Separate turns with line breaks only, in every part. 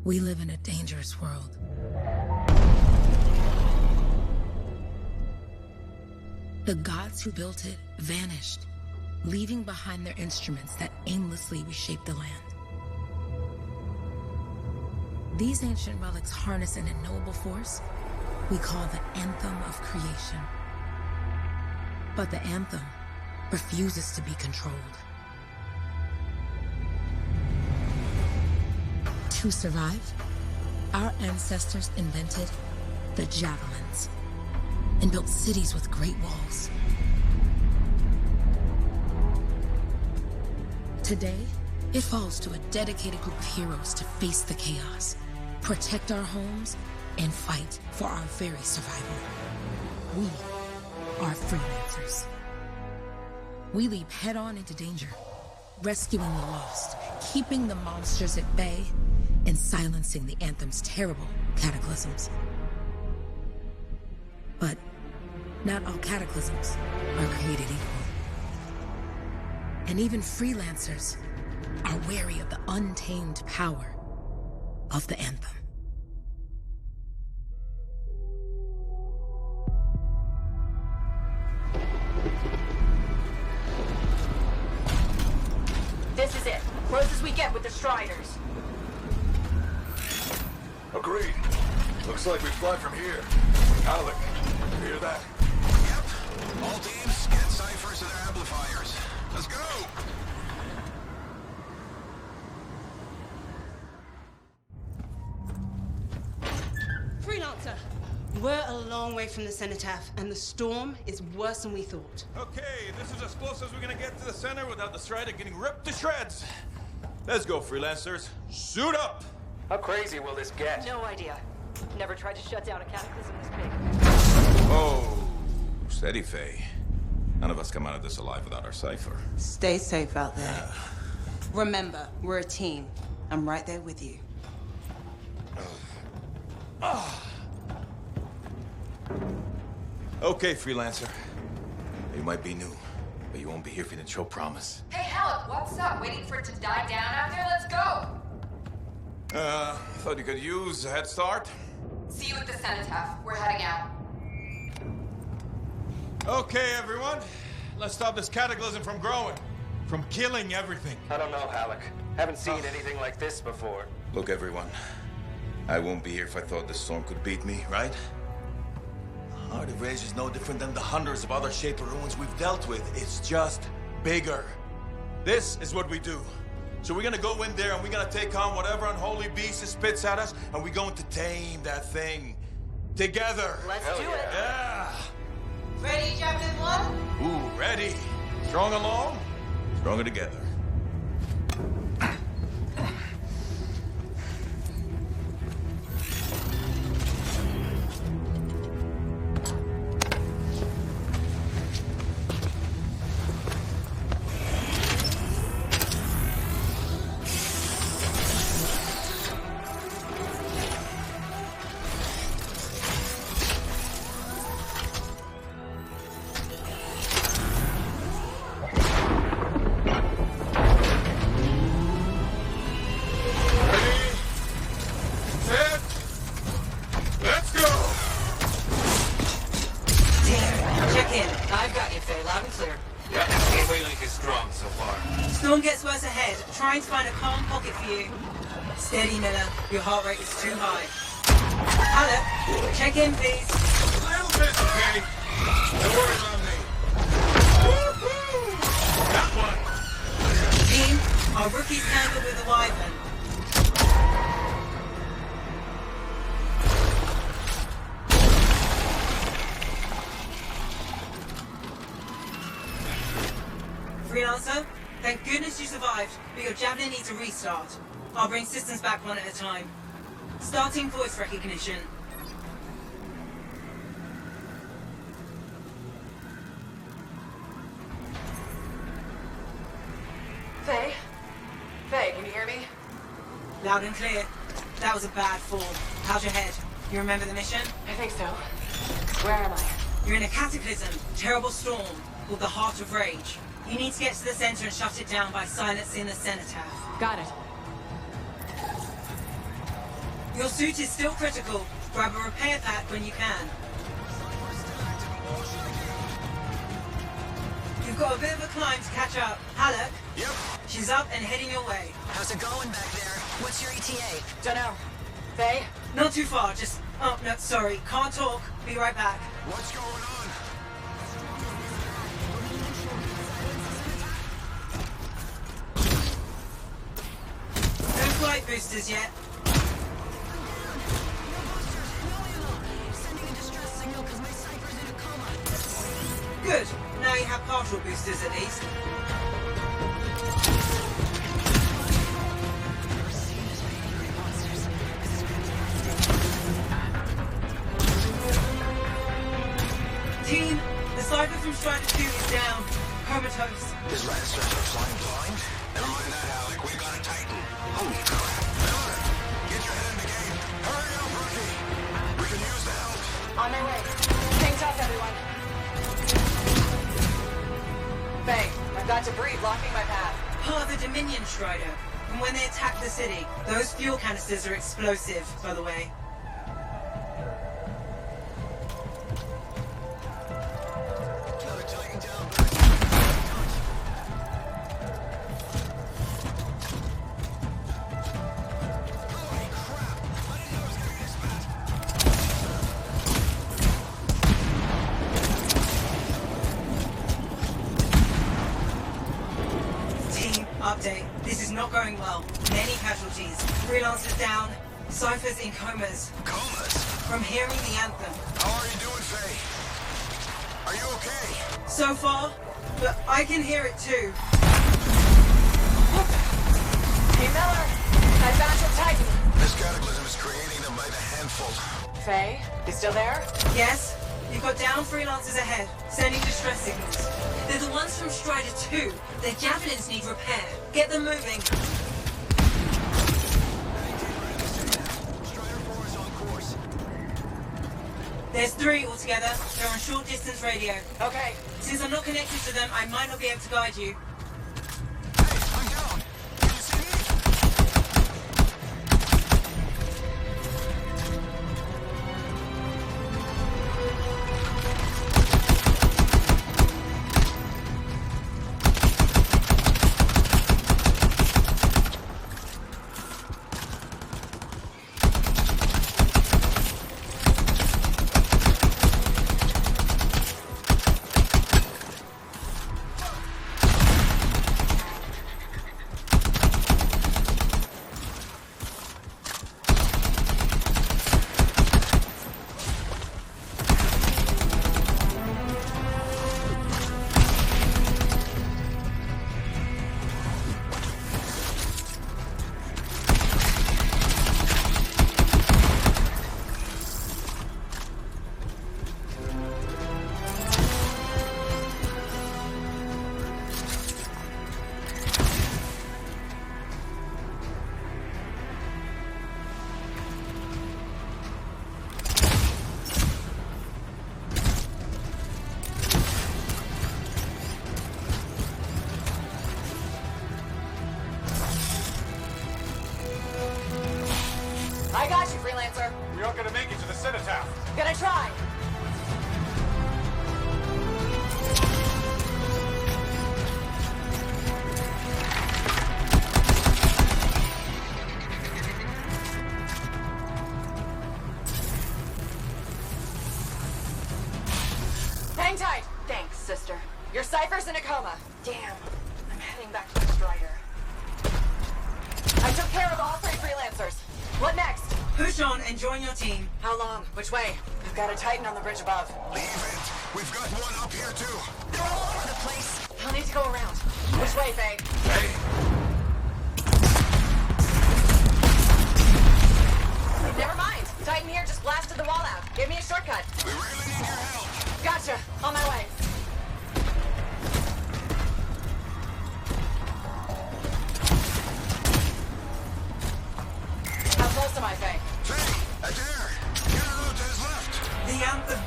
We live in a dangerous world. The gods who built it vanished, leaving behind their instruments that aimlessly reshaped the land. These ancient relics harness an unknowable force we call the Anthem of Creation. But the Anthem refuses to be controlled. To survive, our ancestors invented the javelins and built cities with great walls. Today, it falls to a dedicated group of heroes to face the chaos, protect our homes, and fight for our very survival. We are freelancers. We leap head-on into danger, rescuing the lost, keeping the monsters at bay, and silencing the Anthem's terrible cataclysms. But not all cataclysms are created equal. And even freelancers are wary of the untamed power of the Anthem.
This is it. Close as we get with the Striders.
Agreed. Looks like we fly from here. Alec, you hear that?
Yep. All teams, get ciphers to their amplifiers. Let's go!
Freelancer, we're a long way from the cenotaph, and the storm is worse than we thought.
Okay, this is as close as we're gonna get to the center without the Strider getting ripped to shreds. Let's go, freelancers. Suit up!
How crazy will this get?
No idea. Never tried to shut down a cataclysm this big.
Oh, steady, Faye. None of us come out of this alive without our cipher.
Stay safe out there. Remember, we're a team. I'm right there with you.
Okay, freelancer. You might be new, but you won't be here if you didn't show promise.
Hey, Alec, what's up? Waiting for it to die down out there? Let's go!
Thought you could use a head start.
See you at the cenotaph. We're heading out.
Okay, everyone. Let's stop this cataclysm from growing. From killing everything.
I don't know, Alec. Haven't seen anything like this before.
Look, everyone. I won't be here if I thought this storm could beat me, right? Heart of Rage is no different than the hundreds of other Shaper ruins we've dealt with. It's just bigger. This is what we do. So we're gonna go in there and we're gonna take on whatever unholy beast it spits at us, and we're going to tame that thing. Together.
Let's do it.
Yeah.
Ready, Javelin 1?
Ooh, ready. Strong alone, stronger together.
Trying to find a calm pocket for you. Steady, Miller. Your heart rate is too high. Alec, check in, please.
A little bit, okay? Don't worry about me. Woo-hoo! That one.
Team, our rookies handled with the Wyvern. Freelancer? Thank goodness you survived, but your Javelin needs a restart. I'll bring systems back one at a time. Starting voice recognition.
Faye? Faye, can you hear me?
Loud and clear. That was a bad fall. How's your head? You remember the mission?
I think so. Where am I?
You're in a cataclysm, terrible storm, called the Heart of Rage. You need to get to the center and shut it down by silencing the cenotaph.
Got it.
Your suit is still critical. Grab a repair pack when you can. You've got a bit of a climb to catch up. Halleck?
Yep.
She's up and heading your way.
How's it going back there? What's your ETA?
Dunno. Faye?
Not too far, just... Oh, no, sorry. Can't talk. Be right back.
What's going on?
No flight boosters yet. Good. Now you have partial boosters at least. Team, the Cypher from Strider 2 is down. Comatose.
His Lancers are flying blind? Never mind that, Alec. We got a Titan. Holy crap. Miller, get your head in the game. Hurry up, rookie. We can use the help.
On my way. Hang tough, everyone. Faye, I've got debris blocking my path.
Part of the Dominion Strider. And when they attack the city, those fuel canisters are explosive, by the way.
Another Titan down. Holy crap. I didn't know it was gonna be this bad.
Team, update. This is not going well. Many casualties. Freelancers down. Cyphers in comas.
Comas?
From hearing the anthem.
How are you doing, Faye? Are you okay?
So far, but I can hear it too.
Hey, Miller. I found your Titan.
This cataclysm is creating them by the handful.
Faye, you still there?
Yes? You've got down freelancers ahead, sending distress signals. They're the ones from Strider 2. Their javelins need repair. Get them moving.
Strider 4 is on course.
There's 3 altogether. They're on short distance radio.
Okay.
Since I'm not connected to them, I might not be able to guide you.
Hey, I'm down. Can you see me?
I got you, Freelancer.
We aren't gonna make it to the cenotaph.
Gonna try. Hang tight. Thanks, sister. Your Cypher's in a coma. Damn. I'm heading back to the Strider. I took care of all 3 Freelancers. What next?
Push on and join your team.
How long? Which way? I've got a Titan on the bridge above.
Leave it. We've got one up here, too.
They're all over the place.
I'll need to go around. Which way, Faye?
Hey,
Never mind. Titan here just blasted the wall out. Give me a shortcut.
We really need your help.
Gotcha. On my way. How close am I, Faye?
Faye, at there. Get a route to his left.
The anthem.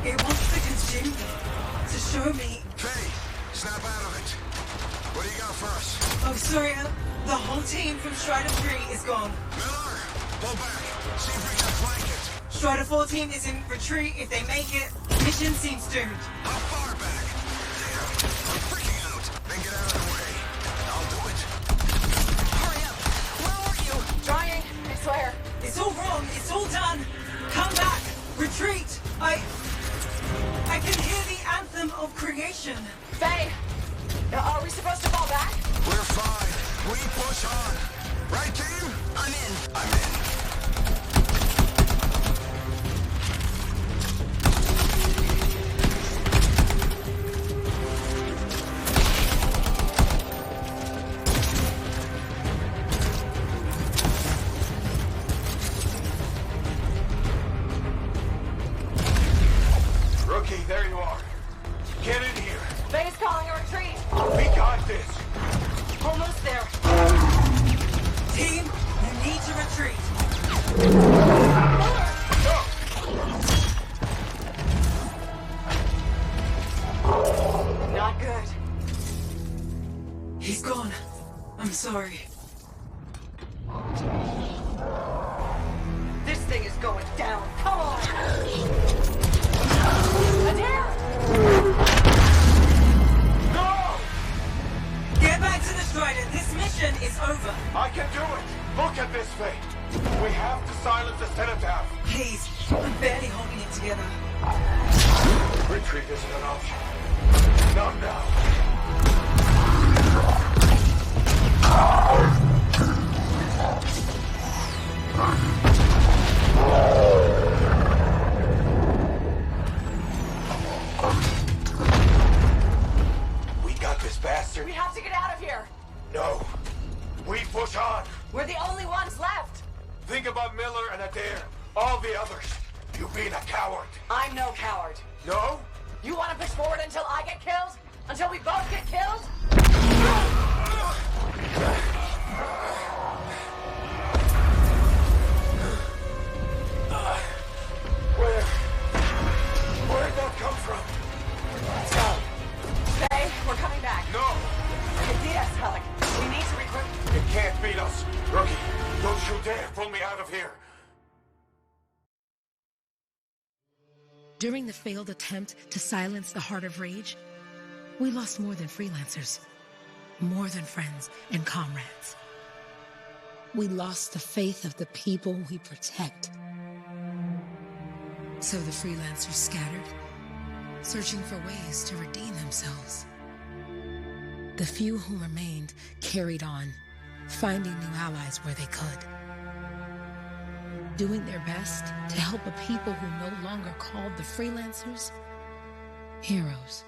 It wants to consume me. To show me.
Faye, snap out of it. What do you got for us?
Oh, sorry. The whole team from Strider 3 is gone.
Miller, Pull back. See if we can flank it.
Strider 14 is in retreat. If they make it, mission seems doomed.
How far back? There. I'm freaking out. Then get out of the way. I'll do it.
Hurry up. Where are you?
Trying, I swear.
It's all wrong. It's all done. Come back. Retreat. I can hear the anthem of creation.
Faye, are we supposed to fall back?
We're fine. We push on. Right, team?
I'm in.
I'm in.
Rookie, there you are. Get in here.
Faye's calling a retreat.
We got this.
Almost there.
Team, you need to retreat.
Not good.
He's gone. I'm sorry.
This thing is going down. Come on. Adair!
No!
Get back to the Strider. This mission is over.
I can do it. Look at this thing. We have to silence the cenotaph.
Please, I'm barely holding it together.
Retreat isn't an option. Not now. We got this bastard.
We have to get out of here.
No. We push on.
We're the only ones left.
Think about Miller and Adair. All the others. You being a coward.
I'm no coward.
No?
You want to push forward until I get killed? Until we both get killed?
Where'd that come from?
Faye, we're coming back.
No!
They beat us, Alec. We need to regroup.
It can't beat us. Rookie, don't you dare pull me out of here.
During the failed attempt to silence the Heart of Rage, we lost more than freelancers, more than friends and comrades. We lost the faith of the people we protect. So the freelancers scattered, searching for ways to redeem themselves. The few who remained carried on, finding new allies where they could, doing their best to help a people who no longer called the freelancers heroes.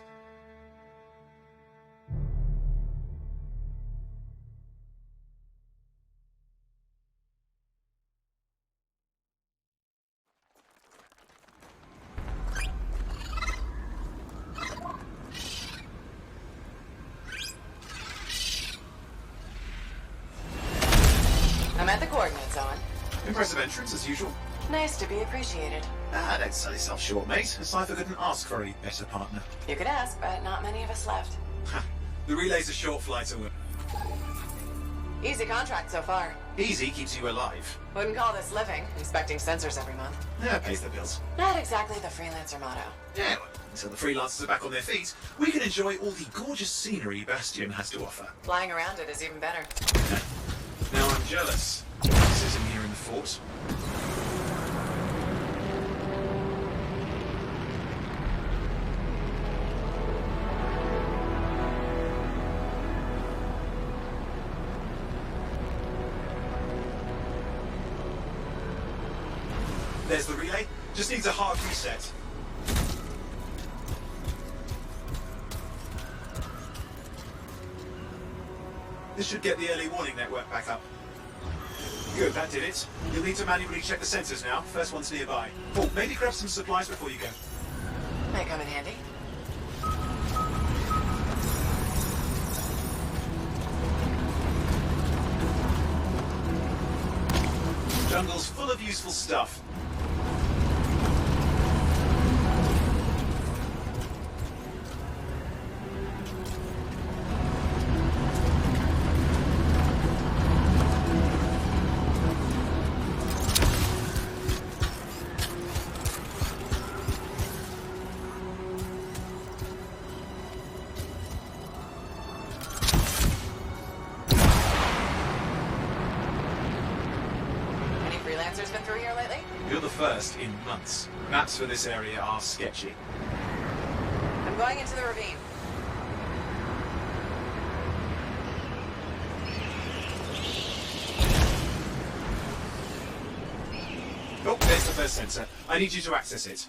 I'm at the coordinates, Owen.
Impressive entrance, as usual.
Nice to be appreciated.
Don't sell yourself short, mate. A Cypher couldn't ask for a better partner.
You could ask, but not many of us left.
The relay's a short flight away.
Easy contract so far.
Easy keeps you alive.
Wouldn't call this living, inspecting sensors every month.
Yeah, pays the bills.
Not exactly the freelancer motto.
Yeah, well, until the freelancers are back on their feet, we can enjoy all the gorgeous scenery Bastion has to offer.
Flying around it is even better.
Now I'm jealous. Sitting here in the fort. There's the relay. Just needs a hard reset. This should get the early warning network back up. Good, that did it. You'll need to manually check the sensors now. First one's nearby. Oh, maybe grab some supplies before you go.
Might come in handy.
Jungle's full of useful stuff.
freelancers been through here lately?
You're the first in months. Maps for this area are sketchy.
I'm going into the ravine.
Oh, there's the first sensor. I need you to access it.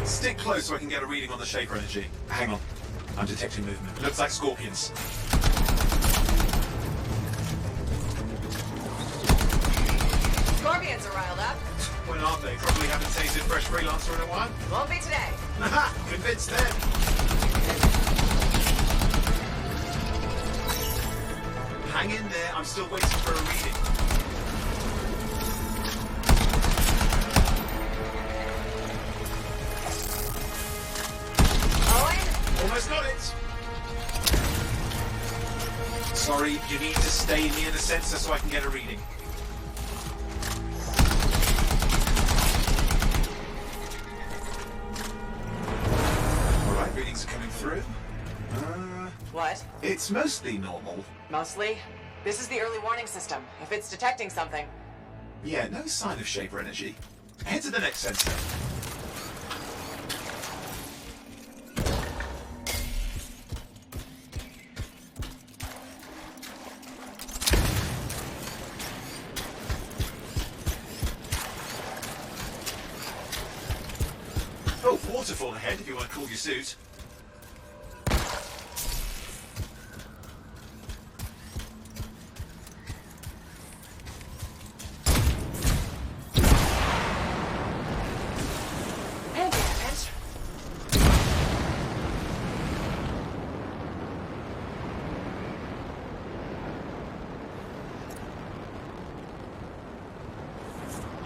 Stick close so I can get a reading on the Shaper energy. Hang on. I'm detecting movement. Looks like scorpions.
Scorpions are riled up.
When aren't they? Probably haven't tasted fresh freelancer in a while.
Won't be today.
Aha! Convinced them. Hang in there. I'm still waiting for a reading. Almost got it. Sorry, you need to stay near the sensor so I can get a reading. Alright, readings are coming through.
What?
It's mostly normal.
Mostly? This is the early warning system. If it's detecting something.
Yeah, no sign of Shaper energy. Head to the next sensor. Oh, waterfall ahead if you want to cool your suit.
And damage.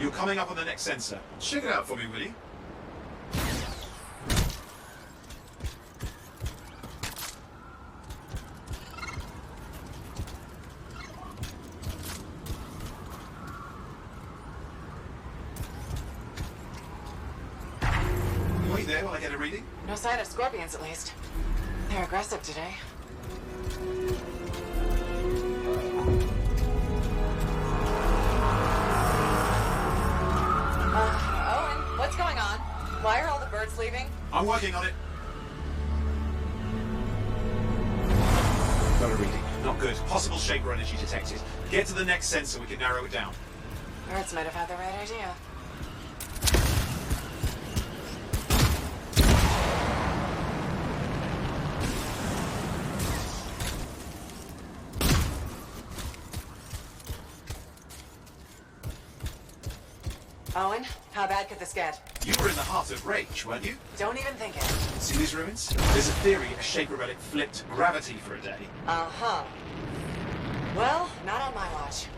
You're coming up on the next sensor. Check it out for me, will you? Wait there while I get a reading.
No sign of scorpions, at least. They're aggressive today. Owen, what's going on? Why are all the birds leaving?
I'm working on it. Got a reading. Not good. Possible Shaper energy detected. Get to the next sensor, we can narrow it down.
Birds might have had the right idea. Owen, how bad could this get?
You were in the heart of rage, weren't you?
Don't even think it.
See these ruins? There's a theory a Shaper relic flipped gravity for a day.
Uh-huh. Well, not on my watch.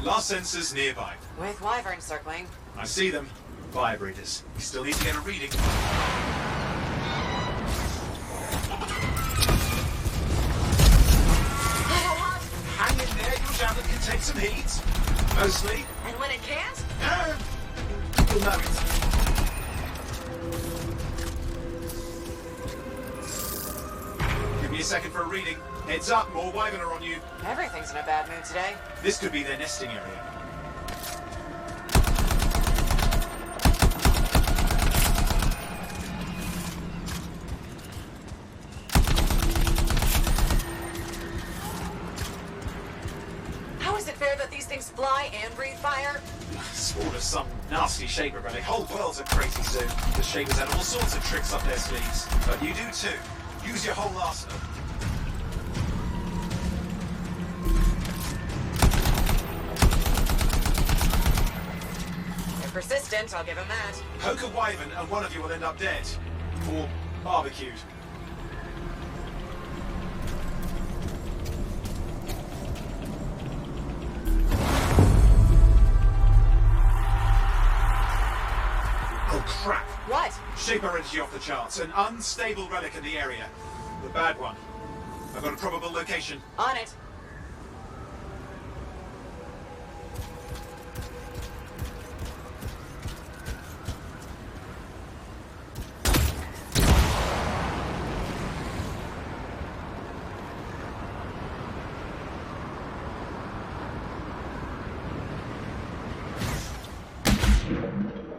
Last sensor's nearby.
With wyverns circling.
I see them. Vibrators. You still need to get a reading. Hang in there, your javelin can take some heat. Mostly.
And when it can't?
You'll know it. Give me a second for a reading. Heads up, more wyvern are on you.
Everything's in a bad mood today.
This could be their nesting area.
How is it fair that these things fly and breathe fire?
Spawn of some nasty Shaper relic. Whole world's a crazy zoo. The Shapers had all sorts of tricks up their sleeves. But you do too. Use your whole arsenal.
They're persistent, I'll give them that.
Poke a wyvern and one of you will end up dead. Or Barbecued. Oh crap!
What?
Shaper energy off the charts. An unstable relic in the area. The bad one. I've got a probable location.
On it.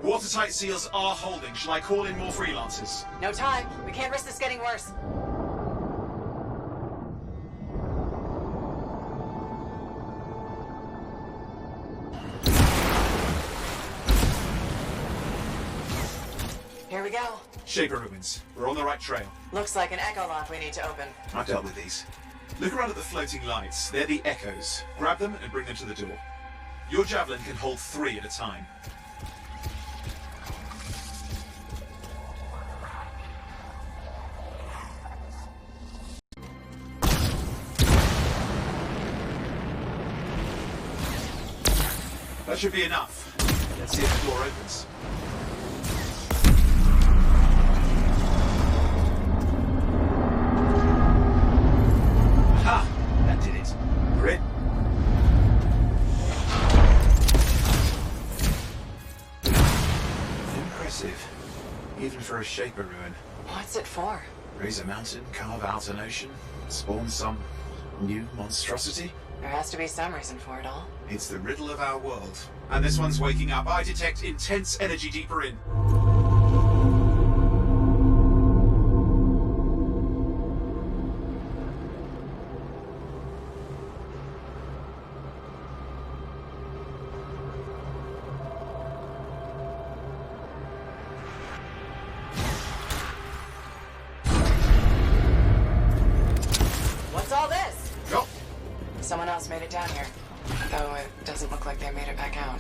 Watertight seals are holding. Shall I call in more freelancers?
No time. We can't risk this getting worse. Here we go.
Shaper ruins. We're on the right trail.
Looks like an echo lock we need to open.
I've dealt with these. Look around at the floating lights. They're the echoes. Grab them and bring them to the door. Your javelin can hold 3 at a time. That should be enough. Let's see if the door opens. Aha! That did it. We're in. Impressive. Even for a Shaper ruin.
What's it for?
Raise a mountain, carve out an ocean, spawn some new monstrosity?
There has to be some reason for it all.
It's the riddle of our world. And this one's waking up. I detect intense energy deeper in.
What's all this?
Go.
Someone else made it down here. Though it doesn't look like they made it back out.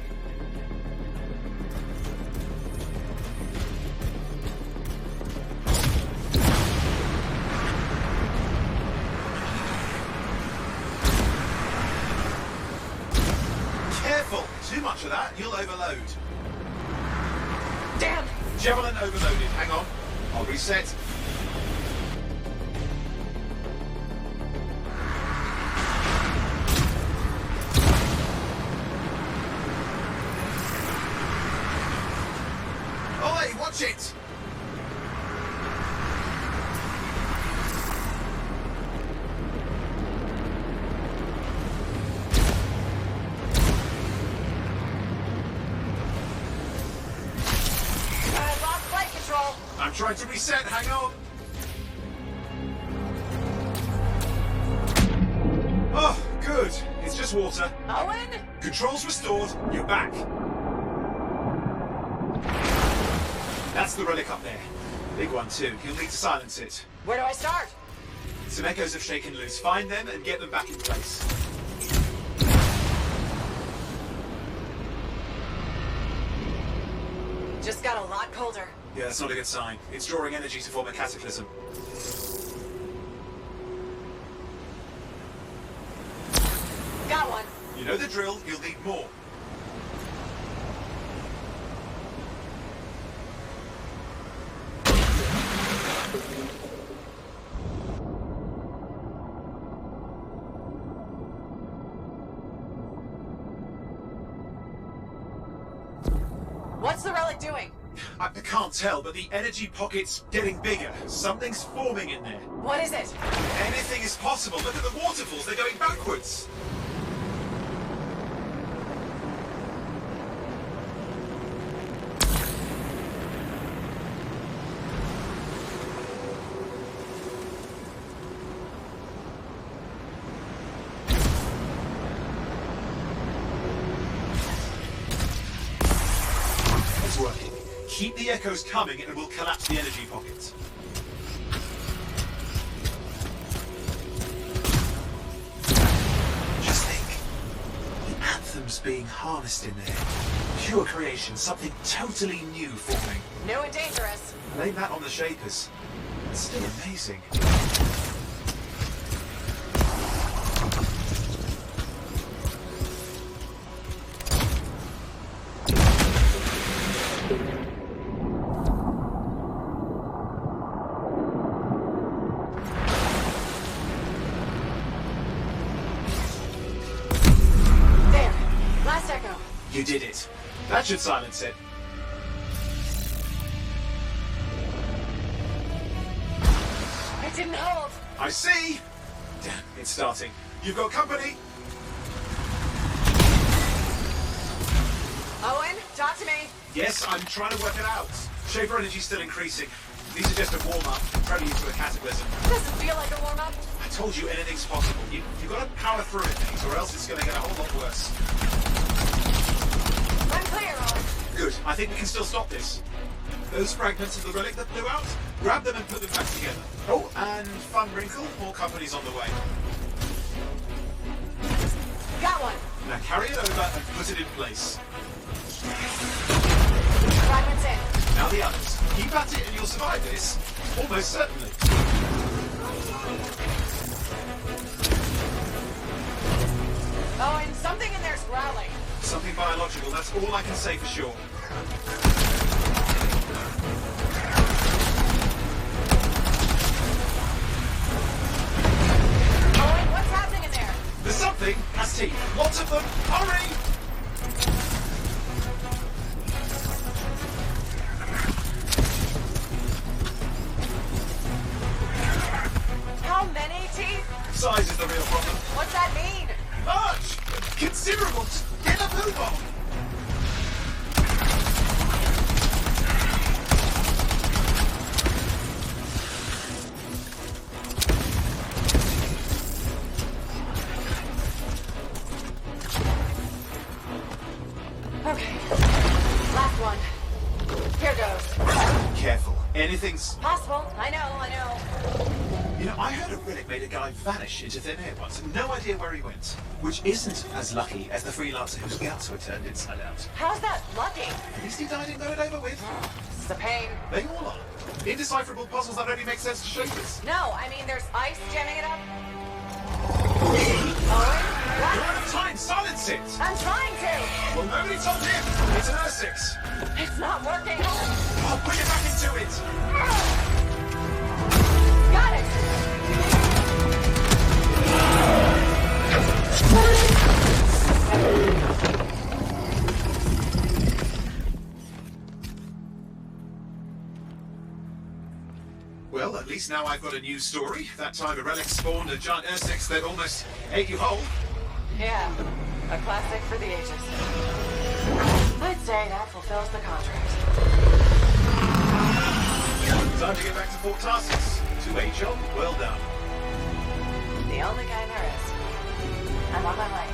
Careful! Too much of that, you'll overload.
Damn!
Javelin overloaded. Hang on. I'll reset. Ollie, watch it!
I lost flight control.
I'm trying to reset. Hang on. Oh, good. It's just water.
Owen?
Controls restored. You're back. That's the relic up there. Big one too. You'll need to silence it.
Where do I start?
Some echoes have shaken loose. Find them and get them back in place.
Just got a lot colder.
Yeah, that's not a good sign. It's drawing energy to form a cataclysm.
Got one.
You know the drill. You'll need more.
What's the relic doing?
I can't tell, but the energy pocket's getting bigger. Something's forming in there.
What is it?
Anything is possible. Look at the waterfalls. They're going backwards. It's working. Keep the echoes coming and we'll collapse the energy pockets. Just think. The Anthem's being harnessed in there. Pure creation, something totally new forming.
New and dangerous.
Blame that on the Shapers. Still amazing.
There. Last echo.
You did it. That should silence it.
It didn't hold.
I see! Damn, it's starting. You've got company!
Owen, talk to me.
Yes, I'm trying to work it out. Shaper energy's still increasing. These are just a warm-up, prelude to a cataclysm.
Doesn't feel like a warm-up.
I told you anything's possible. You've got to power through it, mate, or else it's going to get a whole lot worse.
I'm clear, Owen.
Good. I think we can still stop this. Those fragments of the relic that blew out, grab them and put them back together. Oh, and fun wrinkle, more company's on the way.
Got one.
Now carry it over and put it in place.
Fragments in.
Now the others. Keep at it and you'll survive this. Almost certainly.
Owen, something in there's growling.
Something biological, that's all I can say for sure.
Owen, what's happening in there?
There's something has teeth. Lots of them. Hurry!
How many teeth?
Size is the real problem.
What's that mean?
Large! Considerable! Get a move on!
Okay. Last one. Here goes.
Careful. Anything's...
Possible. I know.
You know, I heard a relic made a guy vanish into thin air once, and no idea where he went. Which isn't as lucky as the freelancer whose guts were turned inside out.
How's that lucky?
At least he died and got it over with.
This is a pain.
They all are. Indecipherable puzzles that only make sense to shapers.
No, I mean there's ice jamming it up. Owen?
You're
What?
out of time! Silence it!
I'm trying to.
Well, nobody told him! It's an Ursix!
It's not working.
I'll put it back into it!
Got it.
Well, at least now I've got a new story. That time a relic spawned a giant Ursix that almost ate you whole.
Yeah, a classic for the ages. I'd say that fulfills the contract.
Time to get back to Fort Tarsus. 2A job, well done.
The only kind there is. I'm on my way.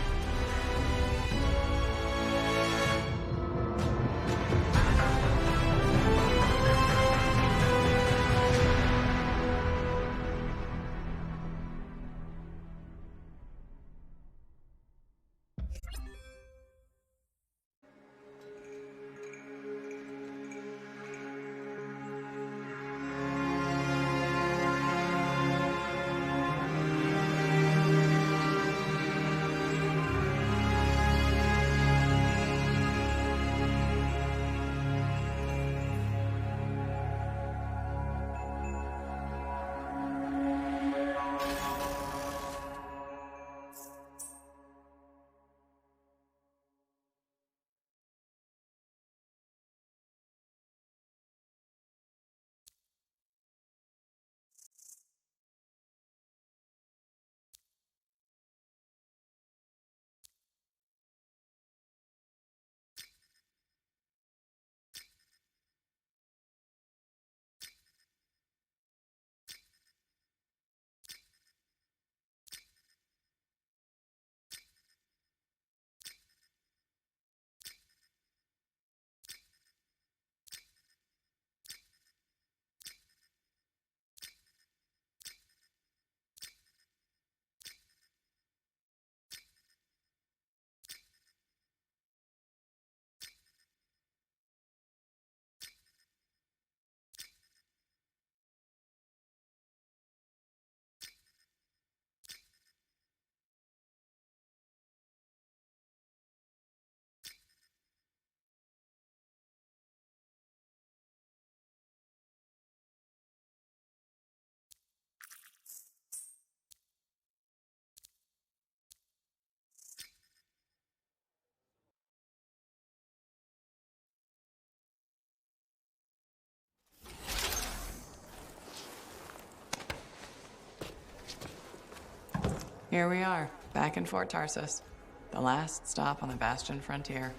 Here we are, back in Fort Tarsus. The last stop on the Bastion frontier.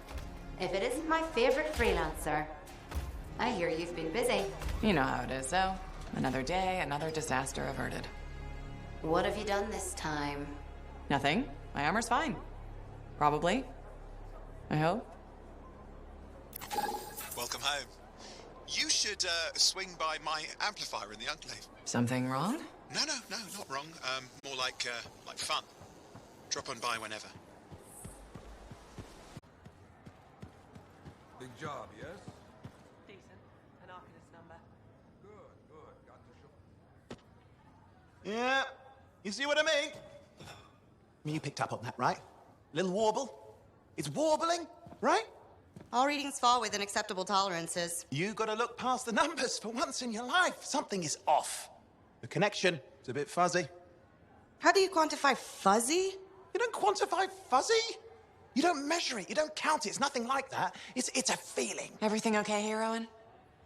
If it isn't my favorite freelancer. I hear you've been busy.
You know how it is, though. Another day, another disaster averted.
What have you done this time?
Nothing. My armor's fine. Probably. I hope.
Welcome home. You should swing by my amplifier in the Enclave.
Something wrong?
No, not wrong. More like fun. Drop on by whenever.
Big job, yes?
Decent. An Arcanist number.
Good. Got to show.
Yeah, you see what I mean? You picked up on that, right? Little warble. It's warbling, right?
All readings fall within acceptable tolerances.
You gotta look past the numbers for once in your life. Something is off. The connection is a bit fuzzy.
How do you quantify fuzzy?
You don't quantify fuzzy. You don't measure it. You don't count it. It's nothing like that. It's a feeling.
Everything okay here, Owen?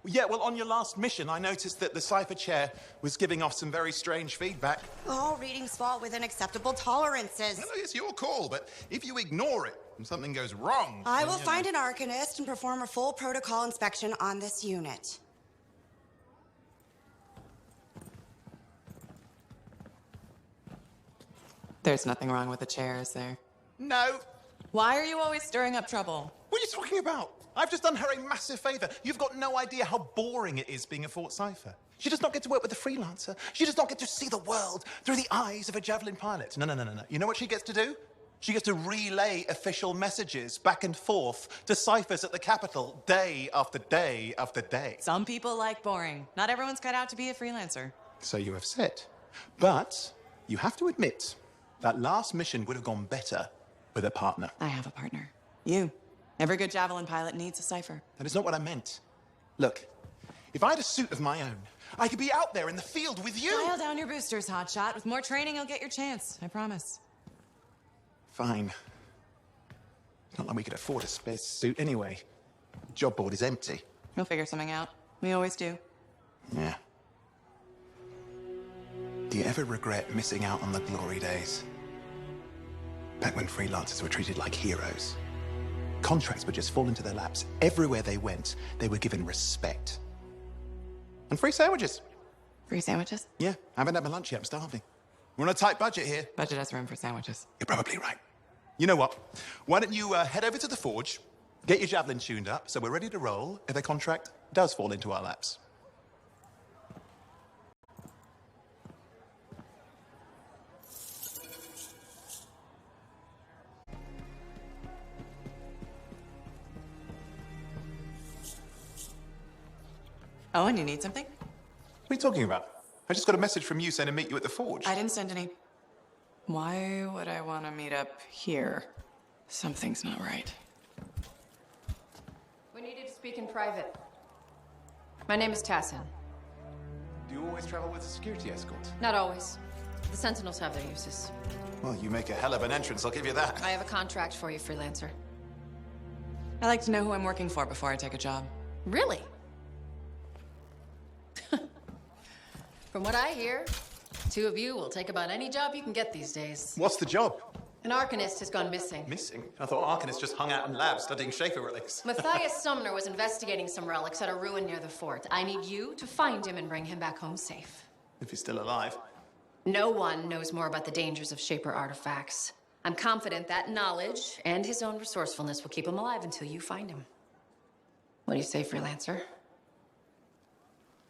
Yeah, well, on your last mission, I noticed that the cipher chair was giving off some very strange feedback.
All readings fall within acceptable tolerances.
Well, it's your call, but if you ignore it and something goes wrong...
I will find an Arcanist and perform a full protocol inspection on this unit.
There's nothing wrong with the chair, is there?
No.
Why are you always stirring up trouble?
What are you talking about? I've just done her a massive favor. You've got no idea how boring it is being a Fort Cipher. She does not get to work with a freelancer. She does not get to see the world through the eyes of a Javelin pilot. No. You know what she gets to do? She gets to relay official messages back and forth to ciphers at the Capitol day after day after day.
Some people like boring. Not everyone's cut out to be a freelancer.
So you have said. But you have to admit, that last mission would have gone better with a partner.
I have a partner. You. Every good Javelin pilot needs a cipher.
That is not what I meant. Look, if I had a suit of my own, I could be out there in the field with you.
Dial down your boosters, hotshot. With more training, you'll get your chance. I promise.
Fine. It's not like we could afford a spare suit anyway. The job board is empty.
We'll figure something out. We always do.
Yeah. Do you ever regret missing out on the glory days? Back when freelancers were treated like heroes. Contracts would just fall into their laps. Everywhere they went, they were given respect. And free sandwiches.
Free sandwiches?
Yeah, I haven't had my lunch yet. I'm starving. We're on a tight budget here.
Budget has room for sandwiches.
You're probably right. You know what? Why don't you head over to the forge, get your Javelin tuned up, so we're ready to roll if a contract does fall into our laps.
Oh, and you need something?
What are you talking about? I just got a message from you saying to meet you at the forge.
I didn't send any. Why would I want to meet up here? Something's not right.
We needed to speak in private. My name is Tassin.
Do you always travel with a security escort?
Not always. The Sentinels have their uses.
Well, you make a hell of an entrance, I'll give you that.
I have a contract for you, freelancer.
I like to know who I'm working for before I take a job.
Really? From what I hear, two of you will take about any job you can get these days.
What's the job?
An Arcanist has gone missing.
Missing? I thought Arcanists just hung out in labs studying Schaefer relics.
Matthias Sumner was investigating some relics at a ruin near the fort. I need you to find him and bring him back home safe.
If he's still alive.
No one knows more about the dangers of Shaper artifacts. I'm confident that knowledge and his own resourcefulness will keep him alive until you find him. What do you say, freelancer?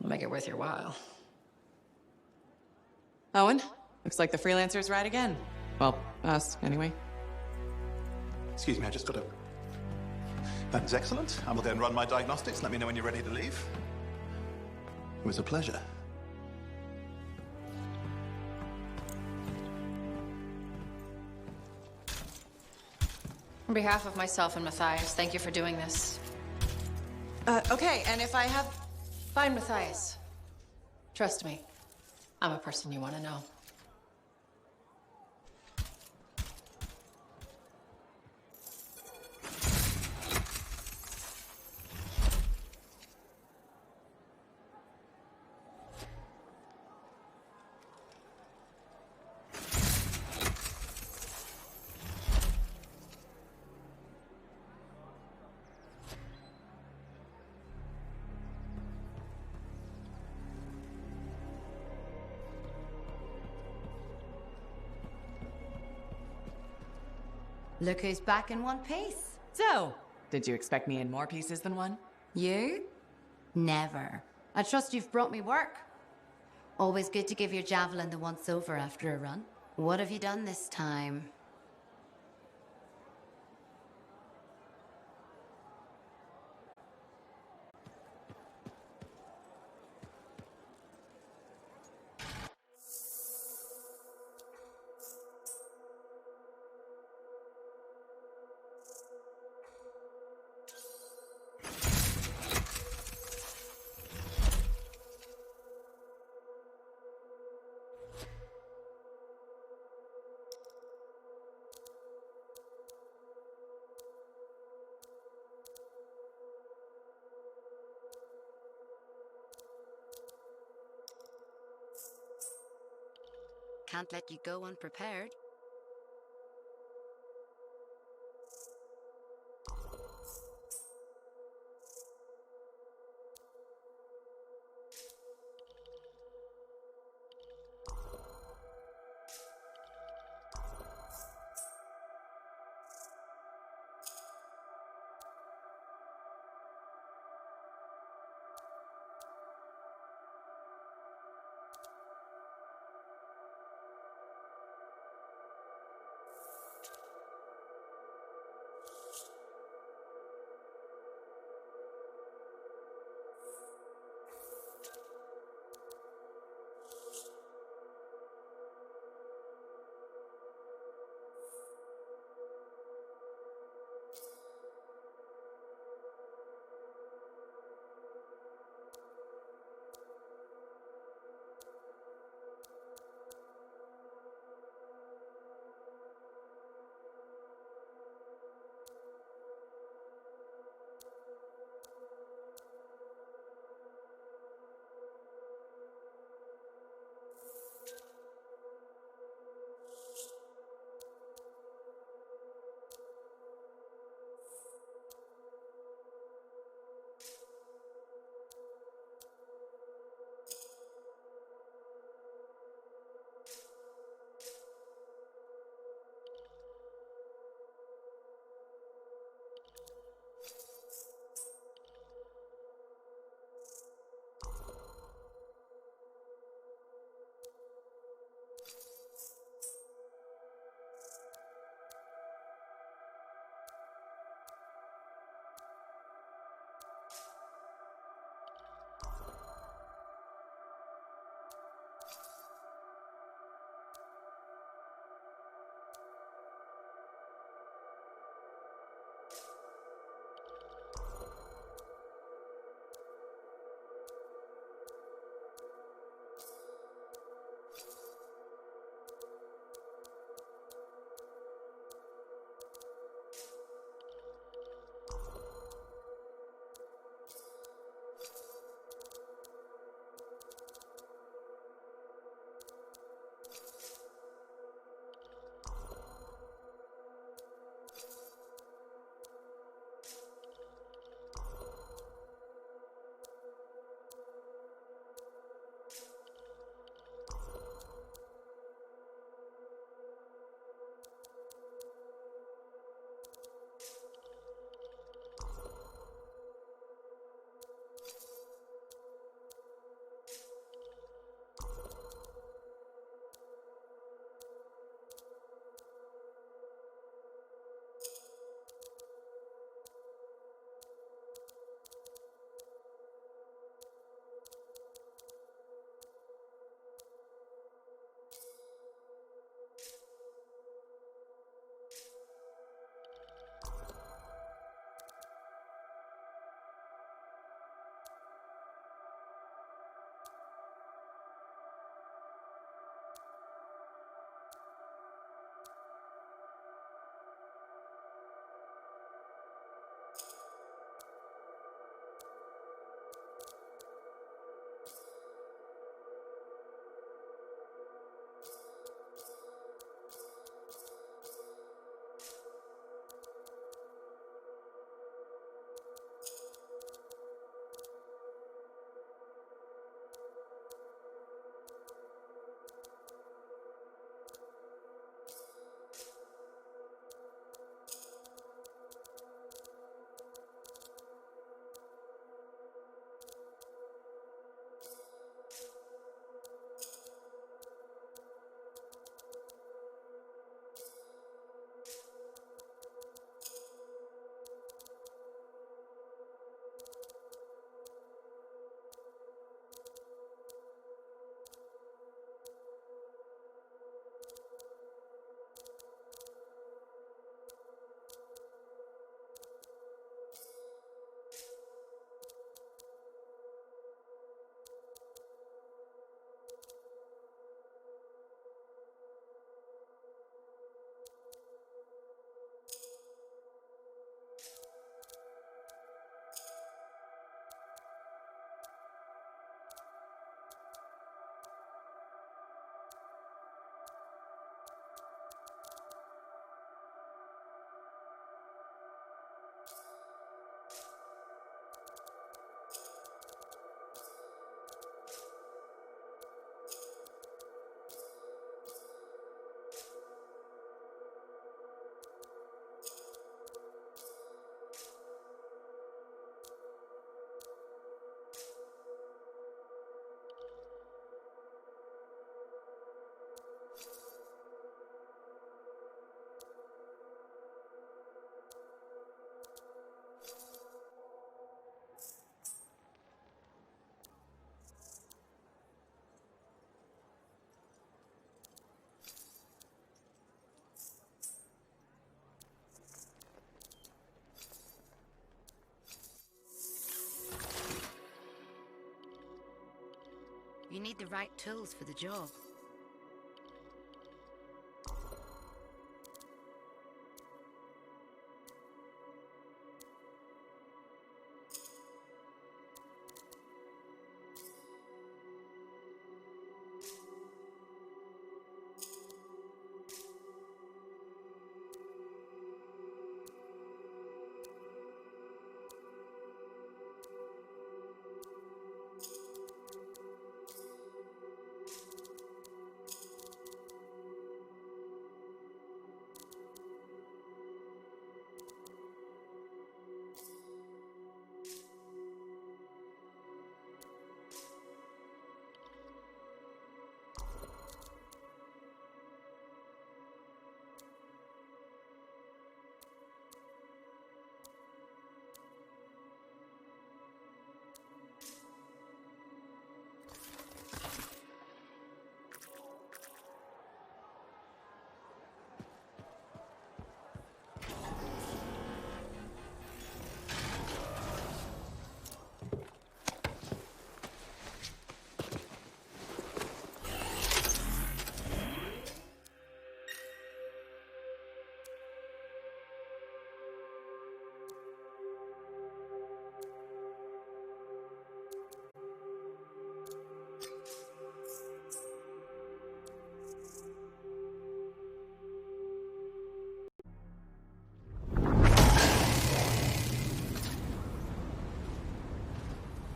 We'll make it worth your while.
Owen, looks like the freelancer's right again. Well, us, anyway.
Excuse me, I just got a... That is excellent. I will go and run my diagnostics. Let me know when you're ready to leave. It was a pleasure.
On behalf of myself and Matthias, thank you for doing this.
Okay, and if I have...
Fine, Matthias. Trust me. I'm a person you want to know.
Look who's back in one piece.
So, did you expect me in more pieces than one?
You? Never. I trust you've brought me work. Always good to give your javelin the once-over after a run. What have you done this time? Can't let you go unprepared. You need the right tools for the job.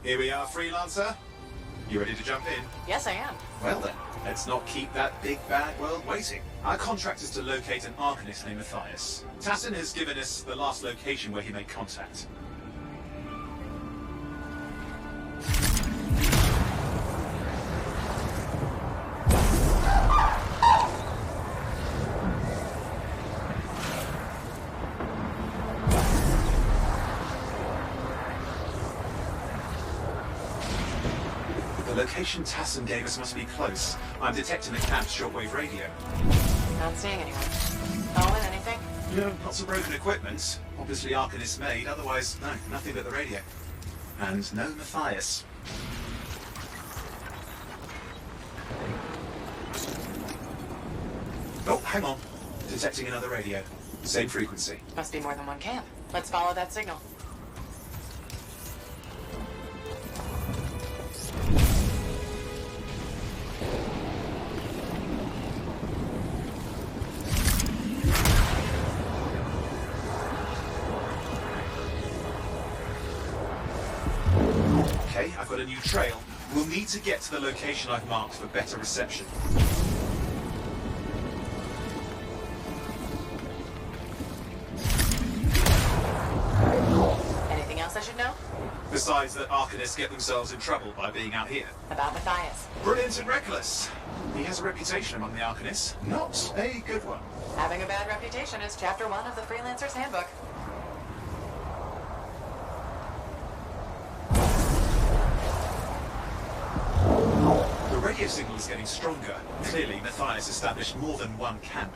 Here we are, Freelancer. You ready to jump in?
Yes, I am.
Well then, let's not keep that big bad world waiting. Our contract is to locate an Arcanist named Matthias. Tassin has given us the last location where he made contact. The location Tassin gave us must be close. I'm detecting the camp's shortwave radio.
Not seeing anyone. Owen, anything?
No, lots of broken equipment. Obviously Arcanist made, otherwise, no, nothing but the radio. And no Matthias. Oh, hang on. Detecting another radio. Same frequency.
Must be more than one camp. Let's follow that signal.
Okay, I've got a new trail. We'll need to get to the location I've marked for better reception.
Anything else I should know?
Besides that Arcanists get themselves in trouble by being out here.
About Matthias.
Brilliant and reckless. He has a reputation among the Arcanists. Not a good one.
Having a bad reputation is chapter 1 of the Freelancer's Handbook.
The radio signal is getting stronger. Clearly, Matthias established more than one camp.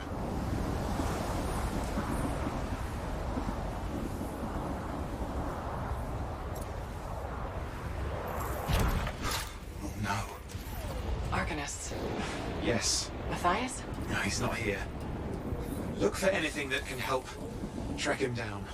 Oh no.
Arcanists.
Yes.
Matthias?
No, he's not here. Look for anything that can help track him down.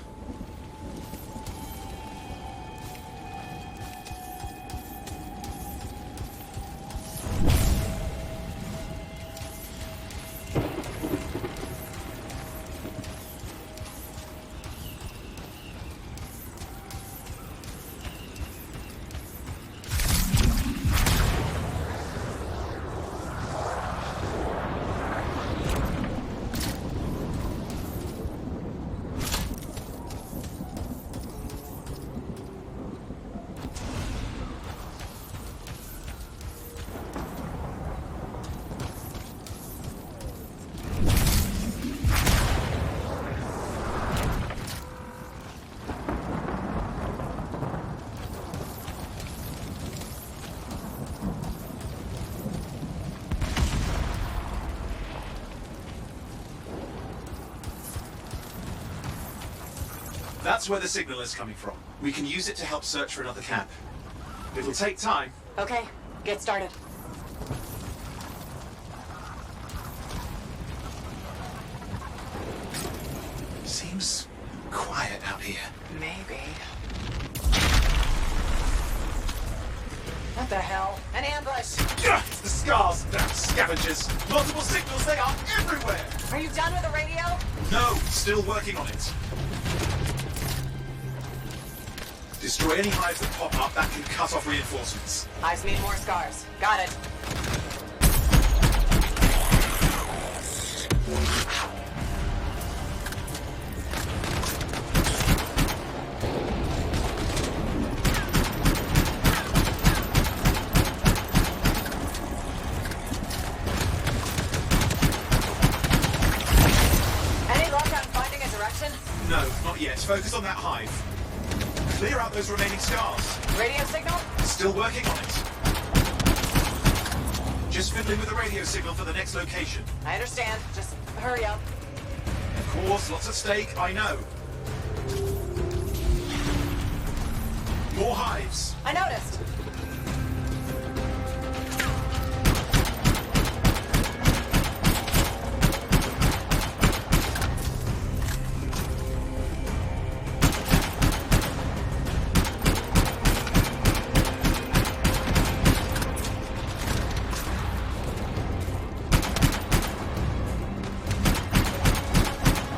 That's where the signal is coming from. We can use it to help search for another camp. It'll take time.
Okay, get started.
out here.
Maybe. What the hell? An ambush!
Yeah, it's the scars, damn scavengers. Multiple signals, they are everywhere.
Are you done with the radio?
No, still working on it. Destroy any hives that pop up, that can cut off reinforcements.
Hives mean more scars. Got it. Any luck on finding a direction?
No, not yet. Focus on that hive. Clear out those remaining scars.
Radio signal?
Still working on it. Just fiddling with the radio signal for the next location.
I understand. Just hurry up.
Of course, lots at stake, I know. More hives.
I noticed.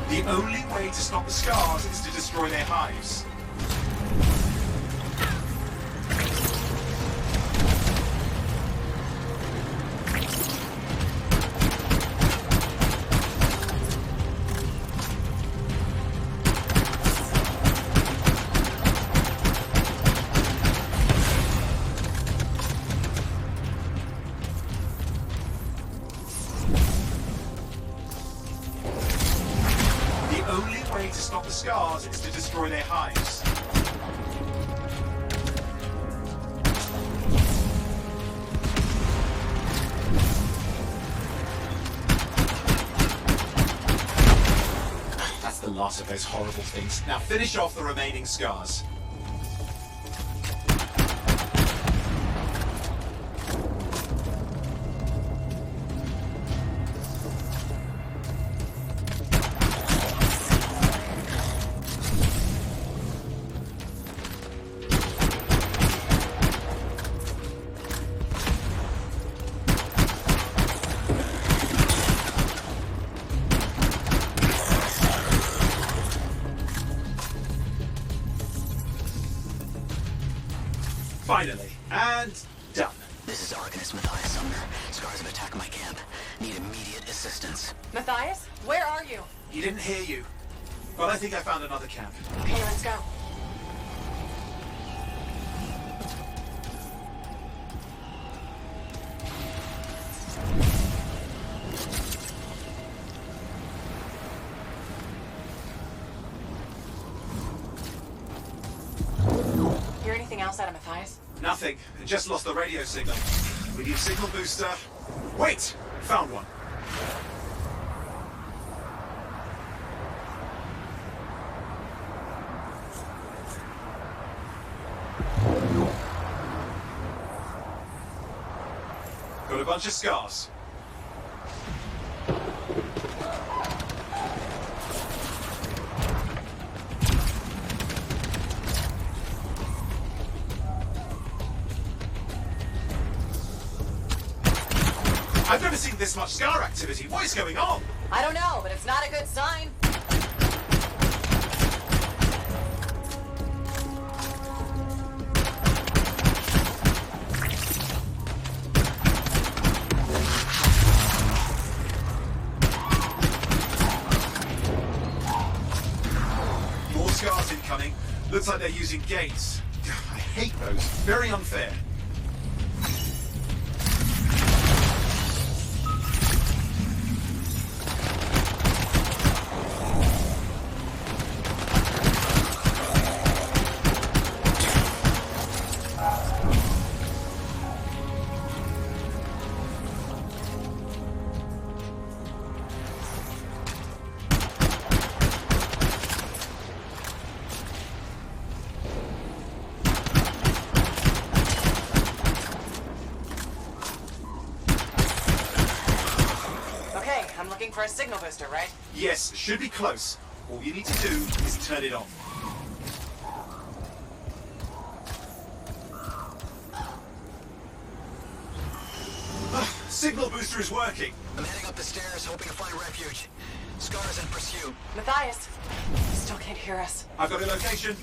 The only way to stop the scars is to destroy their hives. The only way to stop the scars is to destroy their hives. That's the last of those horrible things. Now finish off the remaining scars. Finally, and done.
This is Arcanist Matthias Sumner. Scars have attacked my camp. Need immediate assistance.
Matthias? Where are you?
He didn't hear you, but I think I found another camp.
Okay, let's go. Hear anything else out of Matthias?
Nothing. It just lost the radio signal. We need signal booster. Wait! Found one. Got a bunch of scars. I've never seen this much scar activity. What is going on?
I don't know, but it's not a good sign.
More scars incoming. Looks like they're using gates. I hate those. Very unfair.
For a signal booster, right?
Yes, should be close. All you need to do is turn it on. Signal booster is working.
I'm heading up the stairs, hoping to find refuge. Scar's in pursuit.
Matthias, he still can't hear us.
I've got a location.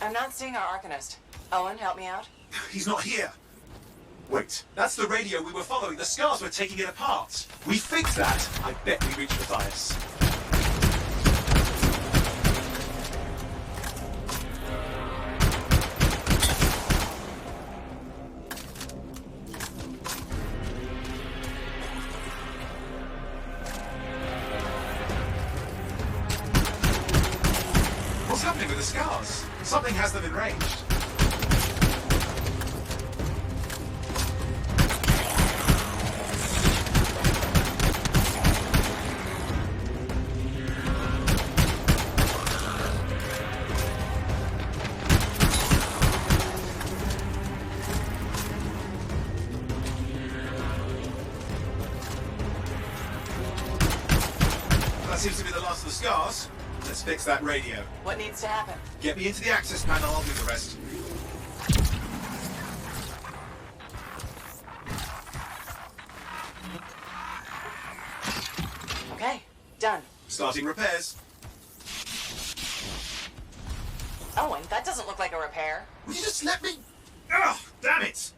I'm not seeing our Arcanist. Owen, help me out.
He's not here. Wait, that's the radio we were following. The scars were taking it apart. We fixed that. I bet we reached Matthias. What's happening with the scars? Something has them enraged. That seems to be the last of the scars. Let's fix that radio.
What needs to happen?
Get me into the access panel, I'll do the rest.
Okay, done.
Starting repairs.
Owen, that doesn't look like a repair.
Will you just let me... Ugh, damn it!